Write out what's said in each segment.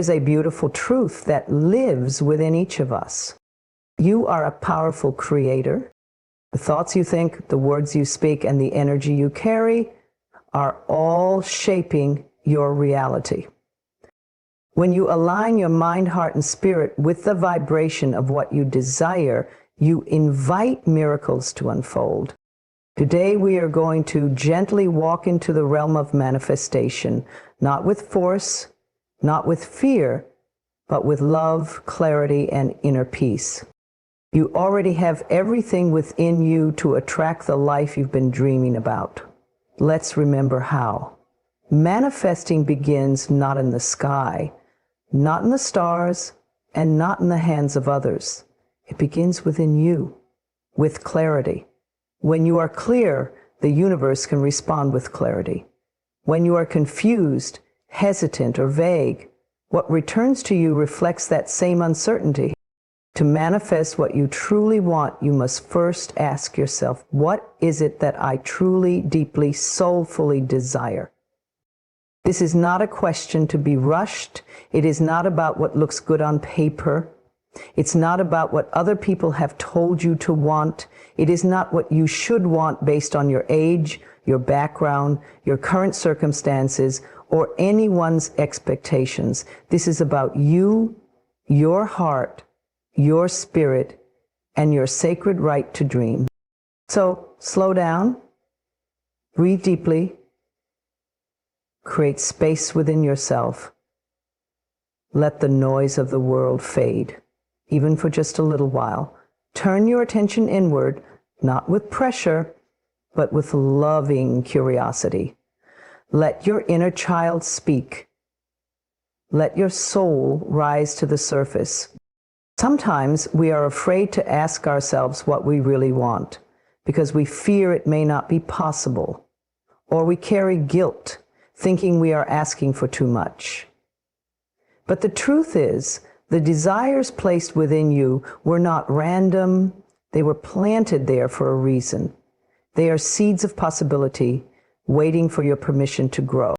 Here's a beautiful truth that lives within each of us. You are a powerful creator. The thoughts you think, the words you speak, and the energy you carry are all shaping your reality. When you align your mind, heart, and spirit with the vibration of what you desire, you invite miracles to unfold. Today we are going to gently walk into the realm of manifestation, not with force, not with fear, but with love, clarity, and inner peace. You already have everything within you to attract the life you've been dreaming about. Let's remember how. Manifesting begins not in the sky, not in the stars, and not in the hands of others. It begins within you, with clarity. When you are clear, the universe can respond with clarity. When you are confused, hesitant, or vague, what returns to you reflects that same uncertainty. To manifest what you truly want, you must first ask yourself, what is it that I truly, deeply, soulfully desire? This is not a question to be rushed. It is not about what looks good on paper. It's not about what other people have told you to want. It is not what you should want based on your age, your background, your current circumstances, or anyone's expectations. This is about you, your heart, your spirit, and your sacred right to dream. So slow down, breathe deeply, create space within yourself. Let the noise of the world fade, even for just a little while. Turn your attention inward, not with pressure, but with loving curiosity. Let your inner child speak. Let your soul rise to the surface. Sometimes we are afraid to ask ourselves what we really want because we fear it may not be possible, or we carry guilt, thinking we are asking for too much. But the truth is, the desires placed within you were not random. They were planted there for a reason. They are seeds of possibility waiting for your permission to grow.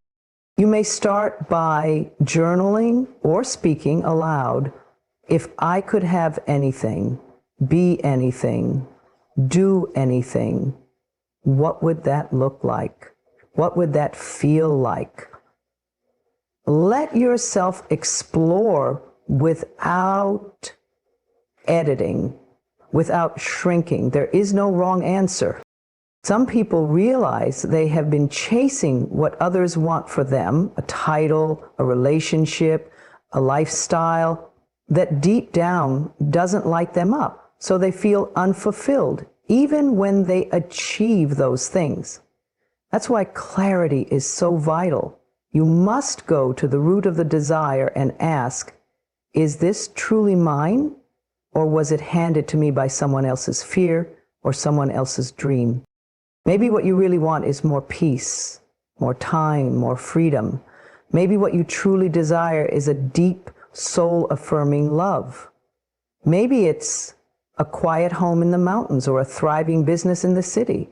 You may start by journaling or speaking aloud. If I could have anything, be anything, do anything, what would that look like? What would that feel like? Let yourself explore without editing, without shrinking. There is no wrong answer. Some people realize they have been chasing what others want for them, a title, a relationship, a lifestyle, that deep down doesn't light them up. So they feel unfulfilled, even when they achieve those things. That's why clarity is so vital. You must go to the root of the desire and ask, is this truly mine? Or was it handed to me by someone else's fear or someone else's dream? Maybe what you really want is more peace, more time, more freedom. Maybe what you truly desire is a deep, soul-affirming love. Maybe it's a quiet home in the mountains or a thriving business in the city.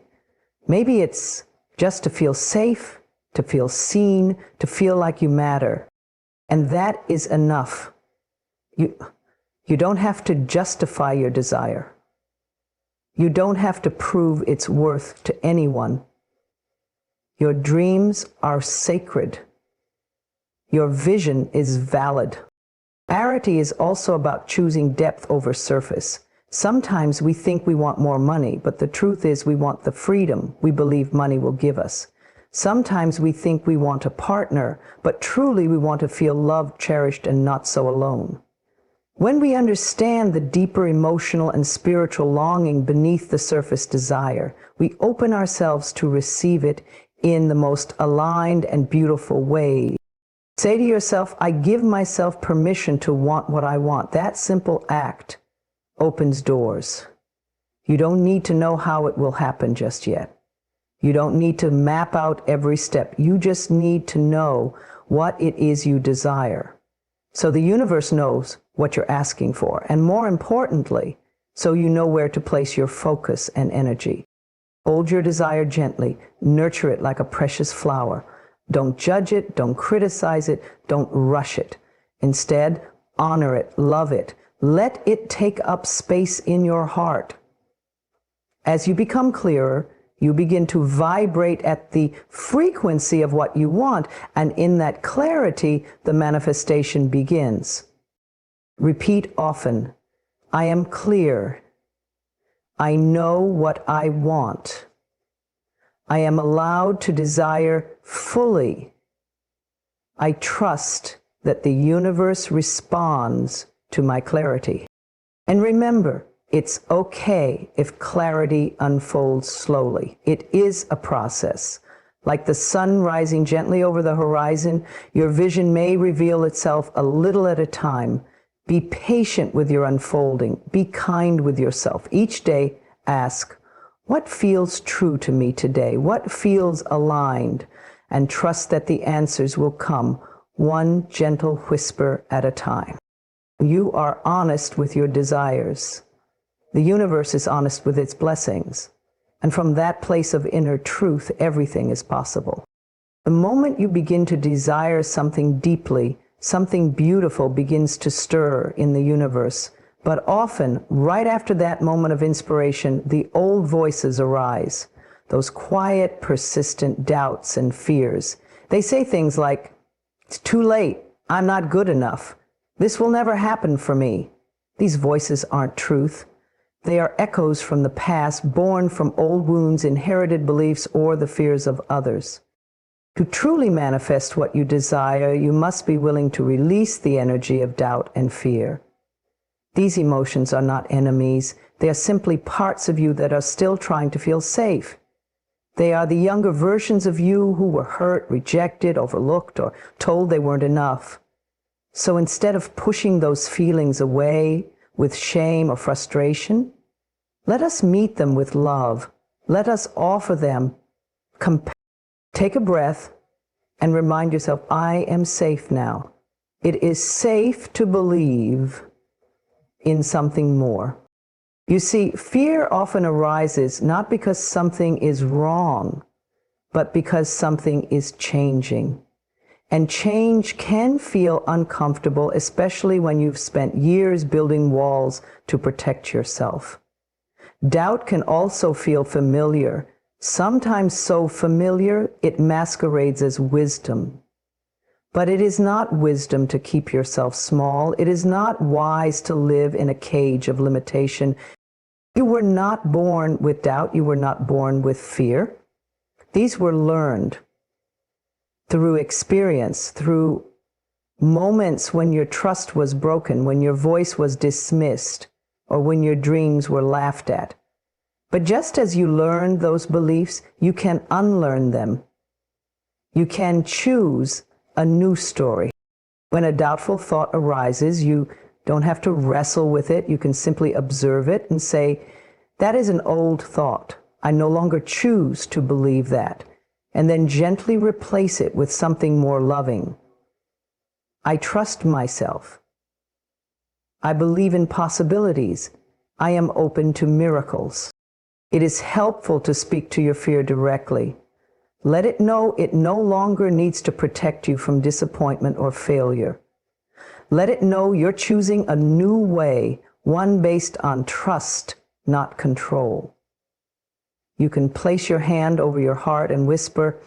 Maybe it's just to feel safe, to feel seen, to feel like you matter. And that is enough. You don't have to justify your desire. You don't have to prove its worth to anyone. Your dreams are sacred. Your vision is valid. Clarity is also about choosing depth over surface. Sometimes we think we want more money, but the truth is we want the freedom we believe money will give us. Sometimes we think we want a partner, but truly we want to feel loved, cherished, and not so alone. When we understand the deeper emotional and spiritual longing beneath the surface desire, we open ourselves to receive it in the most aligned and beautiful way. Say to yourself, I give myself permission to want what I want. That simple act opens doors. You don't need to know how it will happen just yet. You don't need to map out every step. You just need to know what it is you desire. So the universe knows what you're asking for, and more importantly, so you know where to place your focus and energy. Hold your desire gently, nurture it like a precious flower. Don't judge it, don't criticize it, don't rush it. Instead, honor it, love it. Let it take up space in your heart. As you become clearer, you begin to vibrate at the frequency of what you want, and in that clarity, the manifestation begins. Repeat often, I am clear. I know what I want. I am allowed to desire fully. I trust that the universe responds to my clarity. And remember, it's okay if clarity unfolds slowly. It is a process. Like the sun rising gently over the horizon, your vision may reveal itself a little at a time. Be patient with your unfolding. Be kind with yourself. Each day, ask, what feels true to me today? What feels aligned? And trust that the answers will come, one gentle whisper at a time. You are honest with your desires. The universe is honest with its blessings. And from that place of inner truth, everything is possible. The moment you begin to desire something deeply, something beautiful begins to stir in the universe. But often, right after that moment of inspiration, the old voices arise. Those quiet, persistent doubts and fears. They say things like, it's too late, I'm not good enough, this will never happen for me. These voices aren't truth. They are echoes from the past, born from old wounds, inherited beliefs, or the fears of others. To truly manifest what you desire, you must be willing to release the energy of doubt and fear. These emotions are not enemies. They are simply parts of you that are still trying to feel safe. They are the younger versions of you who were hurt, rejected, overlooked, or told they weren't enough. So instead of pushing those feelings away with shame or frustration, let us meet them with love. Let us offer them compassion. Take a breath and remind yourself, I am safe now. It is safe to believe in something more. You see, fear often arises not because something is wrong, but because something is changing. And change can feel uncomfortable, especially when you've spent years building walls to protect yourself. Doubt can also feel familiar, sometimes so familiar it masquerades as wisdom. But it is not wisdom to keep yourself small. It is not wise to live in a cage of limitation. You were not born with doubt. You were not born with fear. These were learned through experience, through moments when your trust was broken, when your voice was dismissed, or when your dreams were laughed at. But just as you learned those beliefs, you can unlearn them. You can choose a new story. When a doubtful thought arises, you don't have to wrestle with it. You can simply observe it and say, that is an old thought. I no longer choose to believe that. And then gently replace it with something more loving. I trust myself. I believe in possibilities. I am open to miracles. It is helpful to speak to your fear directly. Let it know it no longer needs to protect you from disappointment or failure. Let it know you're choosing a new way, one based on trust, not control. You can place your hand over your heart and whisper,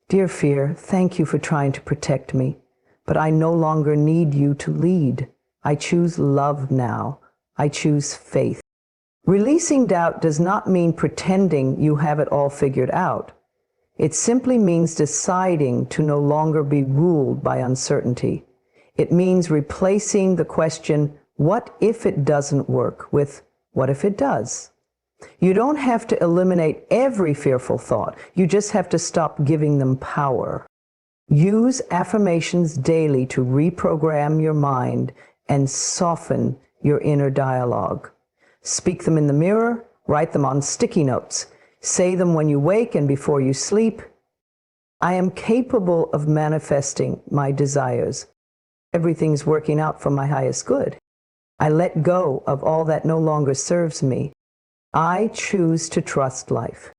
Dear fear, thank you for trying to protect me, but I no longer need you to lead. I choose love now. I choose faith. Releasing doubt does not mean pretending you have it all figured out. It simply means deciding to no longer be ruled by uncertainty. It means replacing the question, what if it doesn't work, with what if it does? You don't have to eliminate every fearful thought. You just have to stop giving them power. Use affirmations daily to reprogram your mind and soften your inner dialogue. Speak them in the mirror, write them on sticky notes. Say them when you wake and before you sleep. I am capable of manifesting my desires. Everything's working out for my highest good. I let go of all that no longer serves me. I choose to trust life.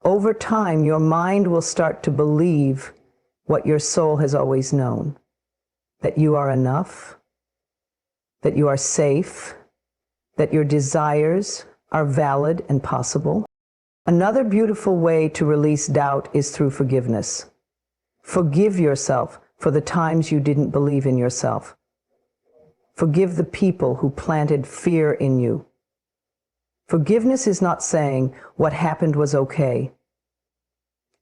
Over time, your mind will start to believe what your soul has always known. that you are enough, that you are safe, that your desires are valid and possible. Another beautiful way to release doubt is through forgiveness. Forgive yourself for the times you didn't believe in yourself. Forgive the people who planted fear in you. Forgiveness is not saying what happened was okay.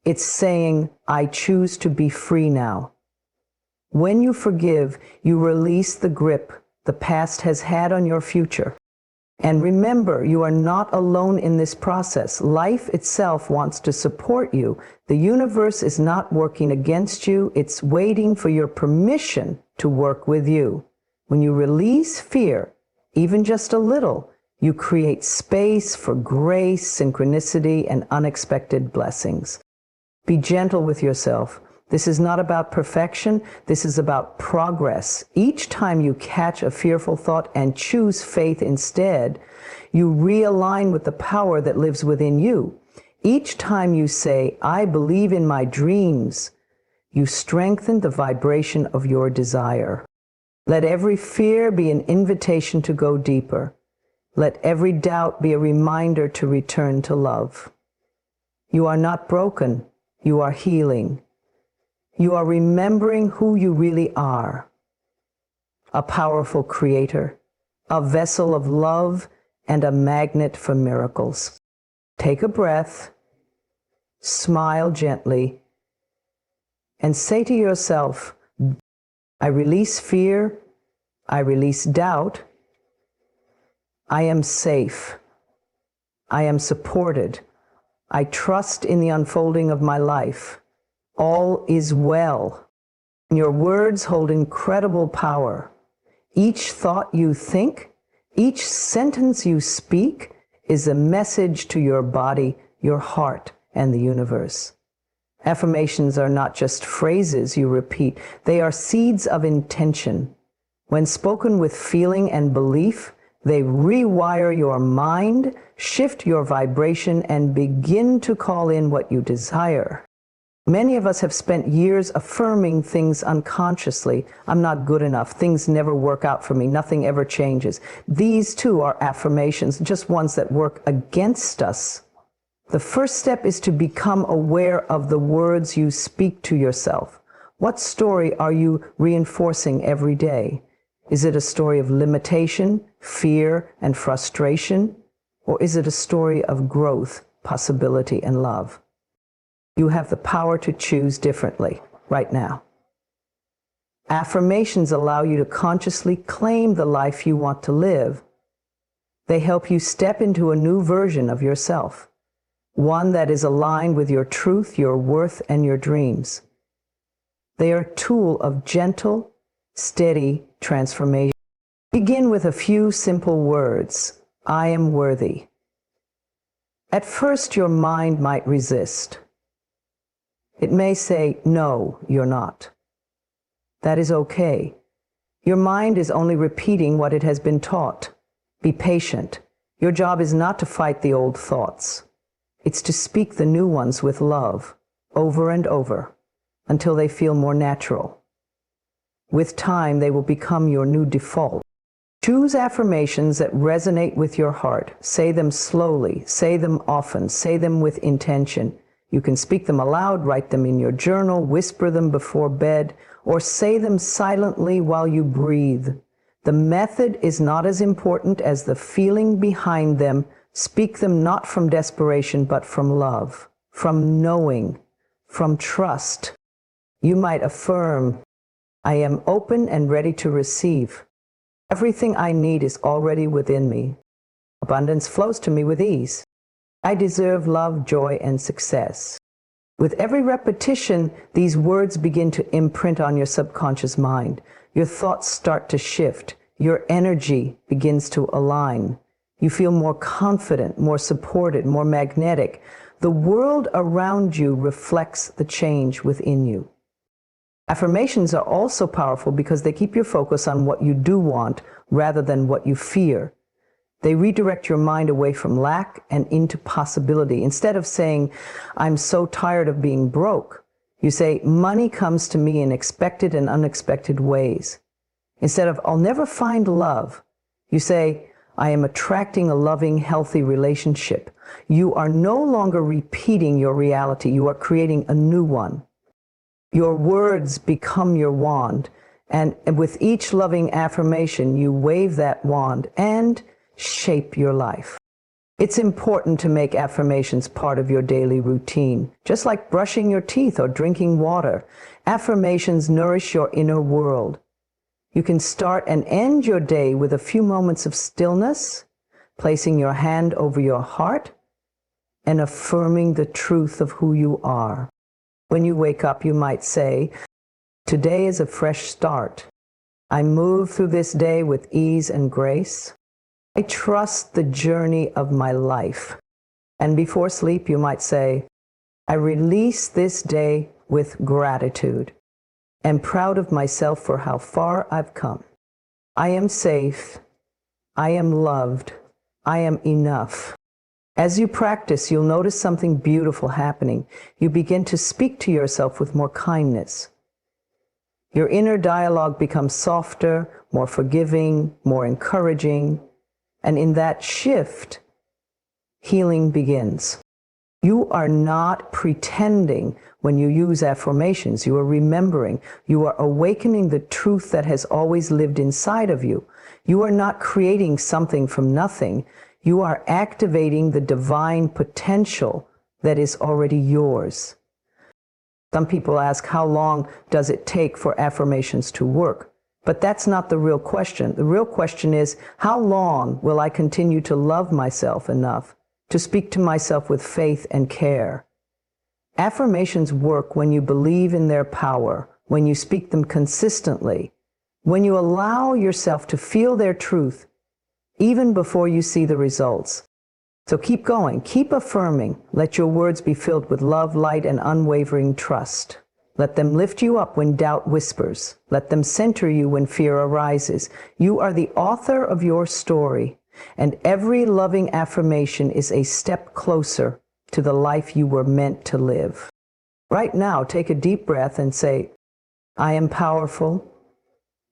It's saying, I choose to be free now. When you forgive, you release the grip the past has had on your future. And remember, you are not alone in this process. Life itself wants to support you. The universe is not working against you. It's waiting for your permission to work with you. When you release fear, even just a little, you create space for grace, synchronicity, and unexpected blessings. Be gentle with yourself. This is not about perfection. This is about progress. Each time you catch a fearful thought and choose faith instead, you realign with the power that lives within you. Each time you say, I believe in my dreams, you strengthen the vibration of your desire. Let every fear be an invitation to go deeper. Let every doubt be a reminder to return to love. You are not broken. You are healing. You are remembering who you really are. A powerful creator, a vessel of love, and a magnet for miracles. Take a breath, smile gently, and say to yourself, I release fear, I release doubt, I am safe, I am supported, I trust in the unfolding of my life. All is well. Your words hold incredible power. Each thought you think, each sentence you speak is a message to your body, your heart, and the universe. Affirmations are not just phrases you repeat. They are seeds of intention. When spoken with feeling and belief, they rewire your mind, shift your vibration, and begin to call in what you desire. Many of us have spent years affirming things unconsciously. I'm not good enough. Things never work out for me. Nothing ever changes. These too are affirmations, just ones that work against us. The first step is to become aware of the words you speak to yourself. What story are you reinforcing every day? Is it a story of limitation, fear, and frustration? Or is it a story of growth, possibility, and love? You have the power to choose differently right now. Affirmations allow you to consciously claim the life you want to live. They help you step into a new version of yourself, one that is aligned with your truth, your worth, and your dreams. They are a tool of gentle, steady transformation. Begin with a few simple words. I am worthy. At first, your mind might resist. It may say, no, you're not. That is okay. Your mind is only repeating what it has been taught. Be patient. Your job is not to fight the old thoughts. It's to speak the new ones with love, over and over, until they feel more natural. With time, they will become your new default. Choose affirmations that resonate with your heart. Say them slowly, say them often, say them with intention. You can speak them aloud, write them in your journal, whisper them before bed, or say them silently while you breathe. The method is not as important as the feeling behind them. Speak them not from desperation, but from love, from knowing, from trust. You might affirm, I am open and ready to receive. Everything I need is already within me. Abundance flows to me with ease. I deserve love, joy, and success. With every repetition, these words begin to imprint on your subconscious mind. Your thoughts start to shift. Your energy begins to align. You feel more confident, more supported, more magnetic. The world around you reflects the change within you. Affirmations are also powerful because they keep your focus on what you do want rather than what you fear. They redirect your mind away from lack and into possibility. Instead of saying, I'm so tired of being broke, You say, money comes to me in expected and unexpected ways. Instead of, I'll never find love, you say, I am attracting a loving, healthy relationship. You are no longer repeating your reality. You are creating a new one. Your words become your wand. And with each loving affirmation, you wave that wand and shape your life. It's important to make affirmations part of your daily routine, just like brushing your teeth or drinking water. Affirmations nourish your inner world. You can start and end your day with a few moments of stillness, placing your hand over your heart, and affirming the truth of who you are. When you wake up, you might say, today is a fresh start. I move through this day with ease and grace. I trust the journey of my life. And before sleep, you might say, I release this day with gratitude. I'm proud of myself for how far I've come. I am safe. I am loved. I am enough. As you practice, you'll notice something beautiful happening. You begin to speak to yourself with more kindness. Your inner dialogue becomes softer, more forgiving, more encouraging. And in that shift, healing begins. You are not pretending when you use affirmations. You are remembering. You are awakening the truth that has always lived inside of you. You are not creating something from nothing. You are activating the divine potential that is already yours. Some people ask, how long does it take for affirmations to work? But that's not the real question. The real question is, how long will I continue to love myself enough to speak to myself with faith and care? Affirmations work when you believe in their power, when you speak them consistently, when you allow yourself to feel their truth, even before you see the results. So keep going, keep affirming. Let your words be filled with love, light, and unwavering trust. Let them lift you up when doubt whispers. Let them center you when fear arises. You are the author of your story, and every loving affirmation is a step closer to the life you were meant to live. Right now, take a deep breath and say, I am powerful.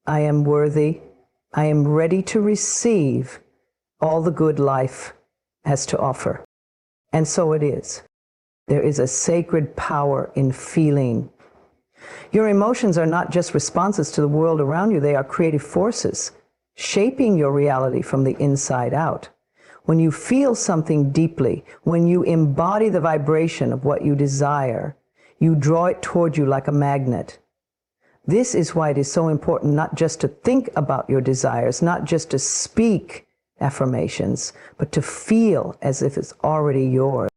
I am worthy. I am ready to receive all the good life has to offer. And so it is. There is a sacred power in feeling. Your emotions are not just responses to the world around you. They are creative forces, shaping your reality from the inside out. When you feel something deeply, when you embody the vibration of what you desire, you draw it toward you like a magnet. This is why it is so important not just to think about your desires, not just to speak affirmations, but to feel as if it's already yours.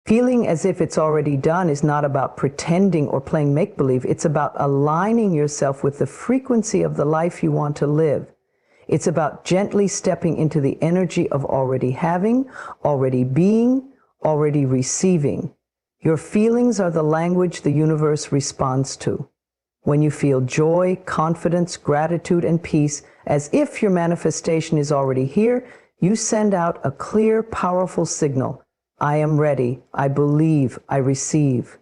Feeling as if it's already done is not about pretending or playing make-believe. It's about aligning yourself with the frequency of the life you want to live. It's about gently stepping into the energy of already having, already being, already receiving. Your feelings are the language the universe responds to. When you feel joy, confidence, gratitude, and peace, as if your manifestation is already here, you send out a clear, powerful signal. I am ready. I believe. I receive.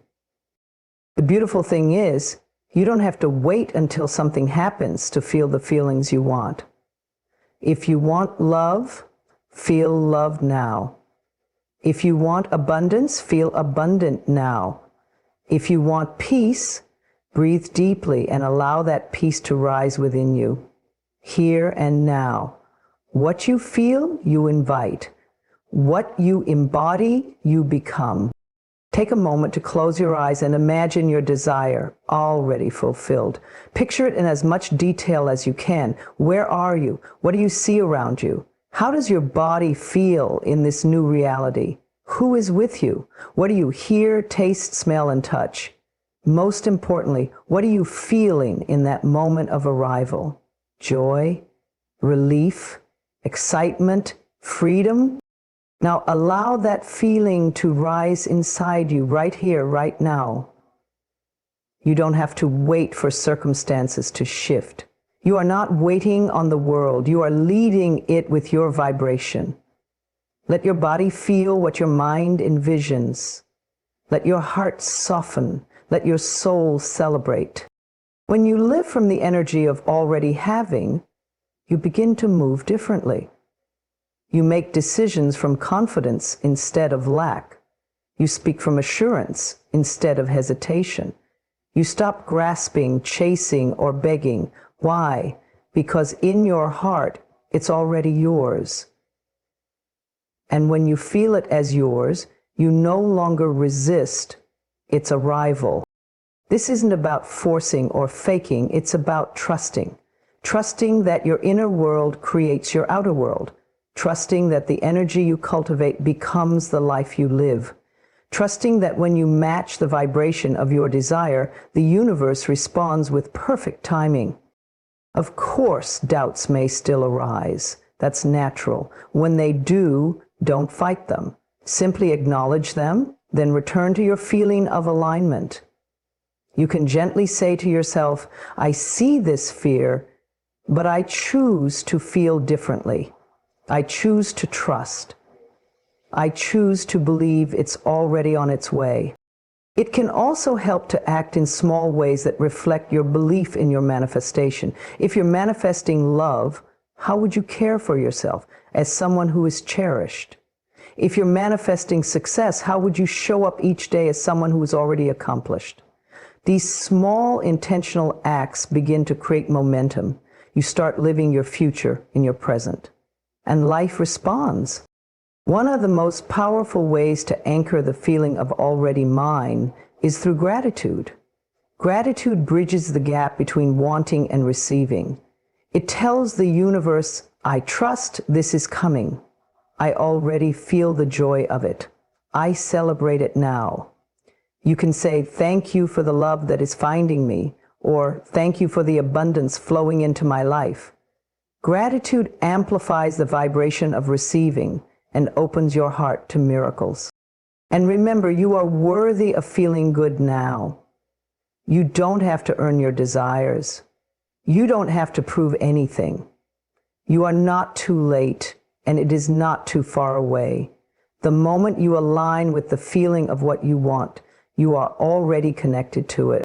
The beautiful thing is, you don't have to wait until something happens to feel the feelings you want. If you want love, feel love now. If you want abundance, feel abundant now. If you want peace, breathe deeply and allow that peace to rise within you. Here and now. What you feel, you invite. What you embody, you become. Take a moment to close your eyes and imagine your desire already fulfilled. Picture it in as much detail as you can. Where are you? What do you see around you? How does your body feel in this new reality? Who is with you? What do you hear, taste, smell, and touch? Most importantly, what are you feeling in that moment of arrival? Joy, relief, excitement, freedom? Now allow that feeling to rise inside you right here, right now. You don't have to wait for circumstances to shift. You are not waiting on the world. You are leading it with your vibration. Let your body feel what your mind envisions. Let your heart soften. Let your soul celebrate. When you live from the energy of already having, you begin to move differently. You make decisions from confidence instead of lack. You speak from assurance instead of hesitation. You stop grasping, chasing, or begging. Why? Because in your heart, it's already yours. And when you feel it as yours, you no longer resist its arrival. This isn't about forcing or faking, it's about trusting. Trusting that your inner world creates your outer world. Trusting that the energy you cultivate becomes the life you live. Trusting that when you match the vibration of your desire, the universe responds with perfect timing. Of course, doubts may still arise. That's natural. When they do, don't fight them. Simply acknowledge them, then return to your feeling of alignment. You can gently say to yourself, I see this fear, but I choose to feel differently. I choose to trust. I choose to believe it's already on its way. It can also help to act in small ways that reflect your belief in your manifestation. If you're manifesting love, how would you care for yourself as someone who is cherished? If you're manifesting success, how would you show up each day as someone who is already accomplished? These small intentional acts begin to create momentum. You start living your future in your present, and life responds. One of the most powerful ways to anchor the feeling of already mine is through gratitude. Gratitude bridges the gap between wanting and receiving. It tells the universe, I trust this is coming. I already feel the joy of it. I celebrate it now. You can say, thank you for the love that is finding me, or thank you for the abundance flowing into my life. Gratitude amplifies the vibration of receiving and opens your heart to miracles. And remember, you are worthy of feeling good now. You don't have to earn your desires. You don't have to prove anything. You are not too late, and it is not too far away. The moment you align with the feeling of what you want, you are already connected to it.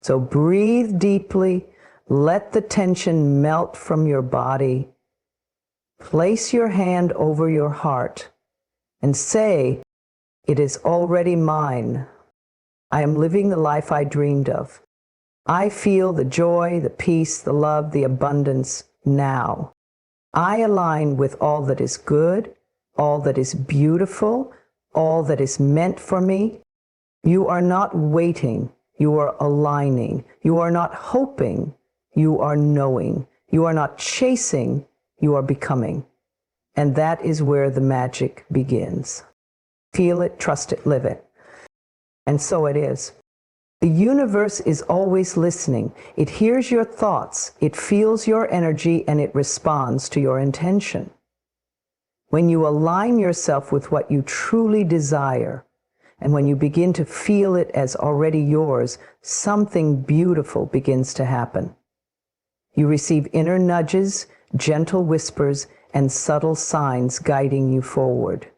So breathe deeply, let the tension melt from your body. Place your hand over your heart and say, it is already mine. I am living the life I dreamed of. I feel the joy, the peace, the love, the abundance now. I align with all that is good, all that is beautiful, all that is meant for me. You are not waiting, you are aligning. You are not hoping, you are knowing. You are not chasing, you are becoming. And that is where the magic begins. Feel it, trust it, live it. And so it is. The universe is always listening. It hears your thoughts, it feels your energy, and it responds to your intention. When you align yourself with what you truly desire, and when you begin to feel it as already yours, something beautiful begins to happen. You receive inner nudges, gentle whispers, and subtle signs guiding you forward.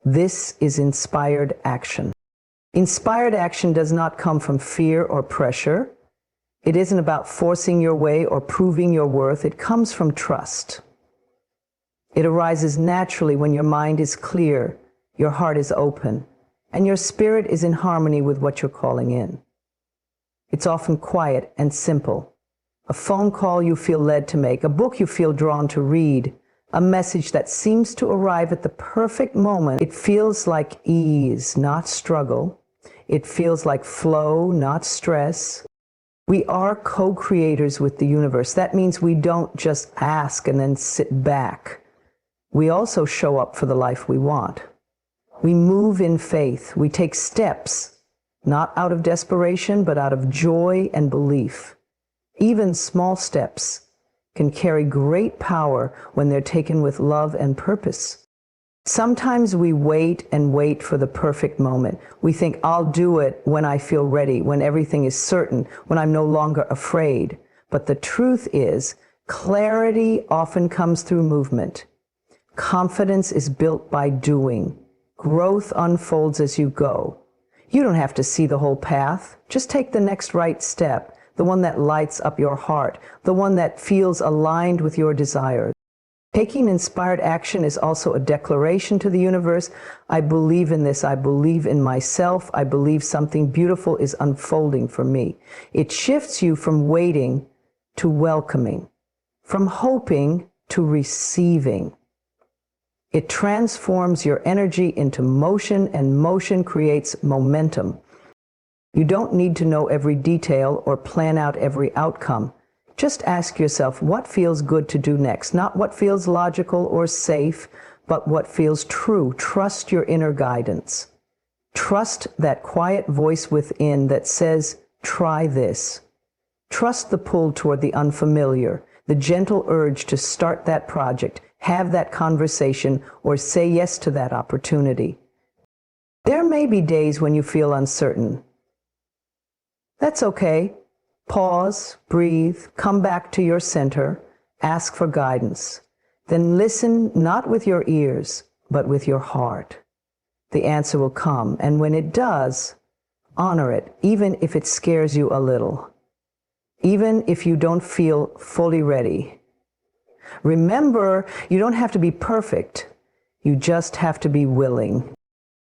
This is inspired action. Inspired action does not come from fear or pressure. It isn't about forcing your way or proving your worth. It comes from trust. It arises naturally when your mind is clear, your heart is open, and your spirit is in harmony with what you're calling in. It's often quiet and simple. A phone call you feel led to make, a book you feel drawn to read, a message that seems to arrive at the perfect moment. It feels like ease, not struggle. It feels like flow, not stress. We are co-creators with the universe. That means we don't just ask and then sit back. We also show up for the life we want. We move in faith. We take steps, not out of desperation, but out of joy and belief. Even small steps can carry great power when they're taken with love and purpose. Sometimes we wait and wait for the perfect moment. We think, I'll do it when I feel ready, when everything is certain, when I'm no longer afraid. But the truth is, clarity often comes through movement. Confidence is built by doing. Growth unfolds as you go. You don't have to see the whole path. Just take the next right step, the one that lights up your heart, the one that feels aligned with your desires. Taking inspired action is also a declaration to the universe. I believe in this. I believe in myself. I believe something beautiful is unfolding for me. It shifts you from waiting to welcoming, from hoping to receiving. It transforms your energy into motion, and motion creates momentum. You don't need to know every detail or plan out every outcome. Just ask yourself what feels good to do next, not what feels logical or safe, but what feels true. Trust your inner guidance. Trust that quiet voice within that says, try this. Trust the pull toward the unfamiliar, the gentle urge to start that project, have that conversation, or say yes to that opportunity. There may be days when you feel uncertain. That's okay. Pause, breathe, come back to your center, ask for guidance. Then listen not with your ears, but with your heart. The answer will come, and when it does, honor it, even if it scares you a little, even if you don't feel fully ready. Remember, you don't have to be perfect. You just have to be willing.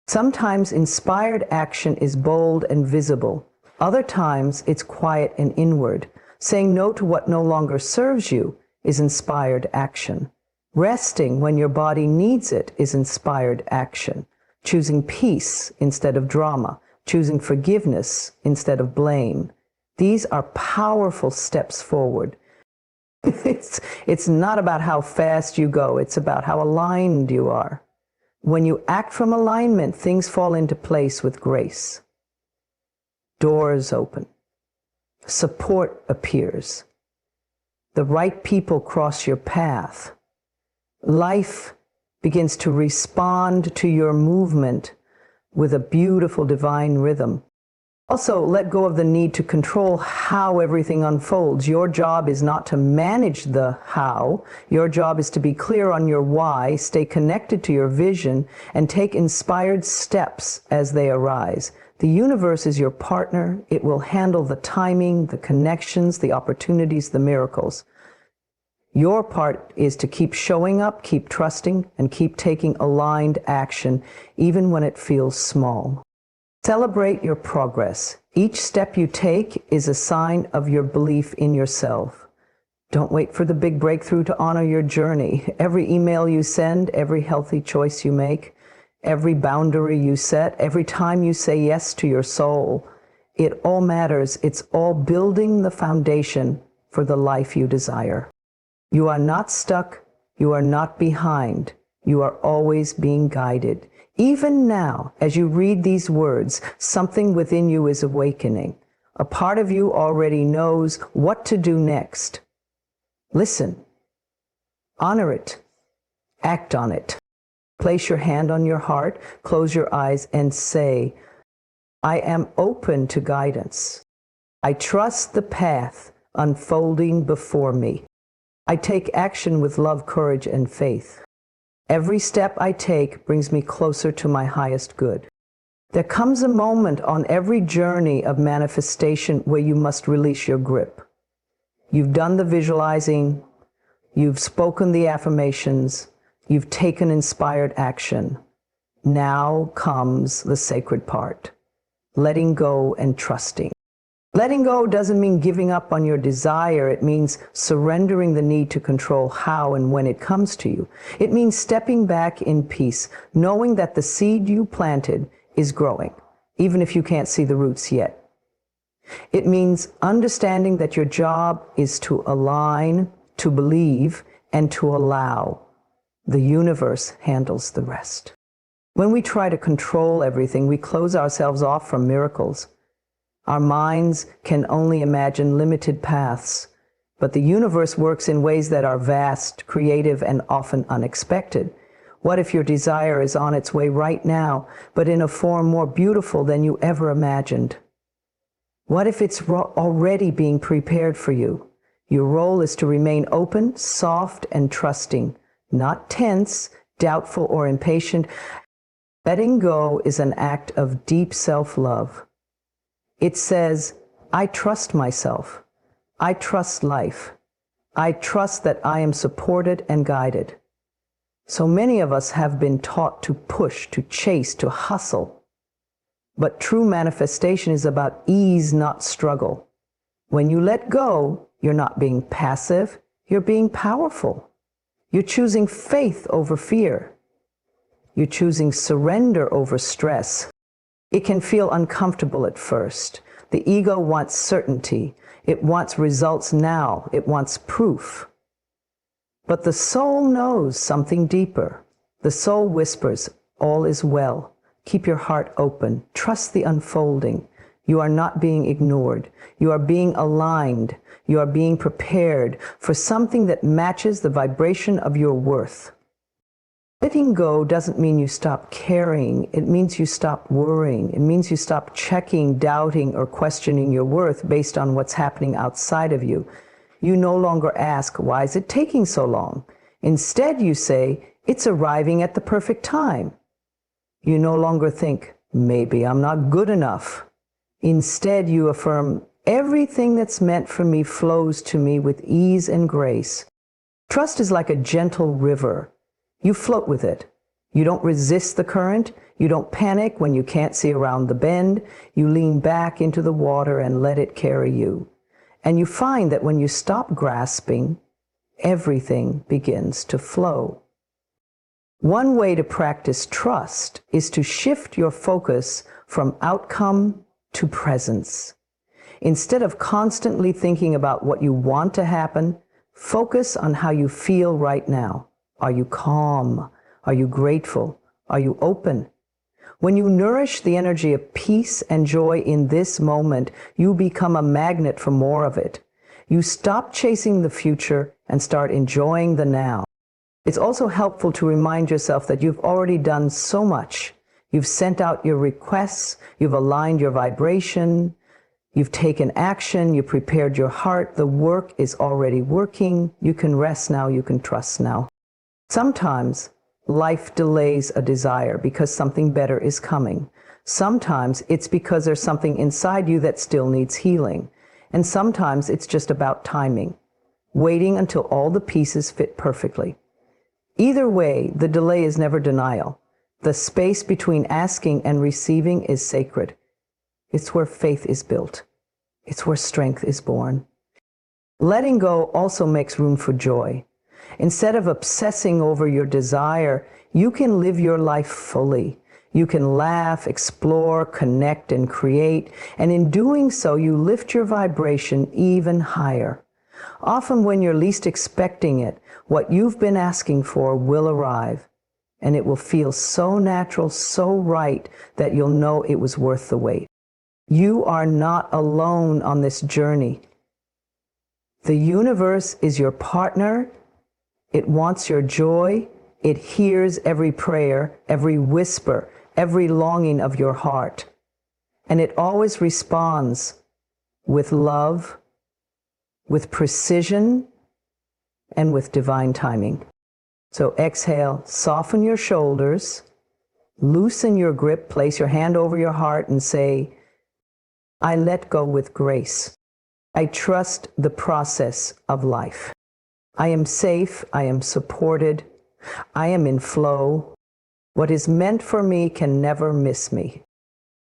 Sometimes inspired action is bold and visible. Other times, it's quiet and inward. Saying no to what no longer serves you is inspired action. Resting when your body needs it is inspired action. Choosing peace instead of drama. Choosing forgiveness instead of blame. These are powerful steps forward. It's not about how fast you go. It's about how aligned you are. When you act from alignment, things fall into place with grace. Doors open. Support appears. The right people cross your path. Life begins to respond to your movement with a beautiful divine rhythm. Also, let go of the need to control how everything unfolds. Your job is not to manage the how. Your job is to be clear on your why, stay connected to your vision, and take inspired steps as they arise. The universe is your partner. It will handle the timing, the connections, the opportunities, the miracles. Your part is to keep showing up, keep trusting, and keep taking aligned action, even when it feels small. Celebrate your progress. Each step you take is a sign of your belief in yourself. Don't wait for the big breakthrough to honor your journey. Every email you send, every healthy choice you make, every boundary you set, every time you say yes to your soul, it all matters. It's all building the foundation for the life you desire. You are not stuck. You are not behind. You are always being guided. Even now, as you read these words, something within you is awakening. A part of you already knows what to do next. Listen. Honor it. Act on it. Place your hand on your heart, close your eyes, and say, I am open to guidance. I trust the path unfolding before me. I take action with love, courage, and faith. Every step I take brings me closer to my highest good. There comes a moment on every journey of manifestation where you must release your grip. You've done the visualizing, you've spoken the affirmations, you've taken inspired action. Now comes the sacred part, letting go and trusting. Letting go doesn't mean giving up on your desire. It means surrendering the need to control how and when it comes to you. It means stepping back in peace, knowing that the seed you planted is growing, even if you can't see the roots yet. It means understanding that your job is to align, to believe, and to allow. The universe handles the rest. When we try to control everything, we close ourselves off from miracles. Our minds can only imagine limited paths, but the universe works in ways that are vast, creative, and often unexpected. What if your desire is on its way right now, but in a form more beautiful than you ever imagined? What if it's already being prepared for you? Your role is to remain open, soft, and trusting, not tense, doubtful, or impatient. Letting go is an act of deep self-love. It says, I trust myself. I trust life. I trust that I am supported and guided. So many of us have been taught to push, to chase, to hustle. But true manifestation is about ease, not struggle. When you let go, you're not being passive, you're being powerful. You're choosing faith over fear. You're choosing surrender over stress. It can feel uncomfortable at first. The ego wants certainty. It wants results now. It wants proof. But the soul knows something deeper. The soul whispers, all is well. Keep your heart open. Trust the unfolding. You are not being ignored. You are being aligned. You are being prepared for something that matches the vibration of your worth. Letting go doesn't mean you stop caring. It means you stop worrying. It means you stop checking, doubting, or questioning your worth based on what's happening outside of you. You no longer ask, why is it taking so long? Instead, you say, it's arriving at the perfect time. You no longer think, maybe I'm not good enough. Instead, you affirm, everything that's meant for me flows to me with ease and grace. Trust is like a gentle river. You float with it. You don't resist the current. You don't panic when you can't see around the bend. You lean back into the water and let it carry you. And you find that when you stop grasping, everything begins to flow. One way to practice trust is to shift your focus from outcome to presence. Instead of constantly thinking about what you want to happen, focus on how you feel right now. Are you calm? Are you grateful? Are you open? When you nourish the energy of peace and joy in this moment, you become a magnet for more of it. You stop chasing the future and start enjoying the now. It's also helpful to remind yourself that you've already done so much. You've sent out your requests, you've aligned your vibration, you've taken action, you prepared your heart, the work is already working, you can rest now, you can trust now. Sometimes life delays a desire because something better is coming. Sometimes it's because there's something inside you that still needs healing. And sometimes it's just about timing, waiting until all the pieces fit perfectly. Either way, the delay is never denial. The space between asking and receiving is sacred. It's where faith is built. It's where strength is born. Letting go also makes room for joy. Instead of obsessing over your desire, you can live your life fully. You can laugh, explore, connect, and create, and in doing so, you lift your vibration even higher. Often when you're least expecting it, what you've been asking for will arrive, and it will feel so natural, so right, that you'll know it was worth the wait. You are not alone on this journey. The universe is your partner. It wants your joy. It hears every prayer, every whisper, every longing of your heart. And it always responds with love, with precision, and with divine timing. So exhale, soften your shoulders, loosen your grip, place your hand over your heart and say, I let go with grace. I trust the process of life. I am safe, I am supported, I am in flow. What is meant for me can never miss me.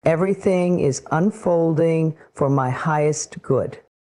Everything is unfolding for my highest good.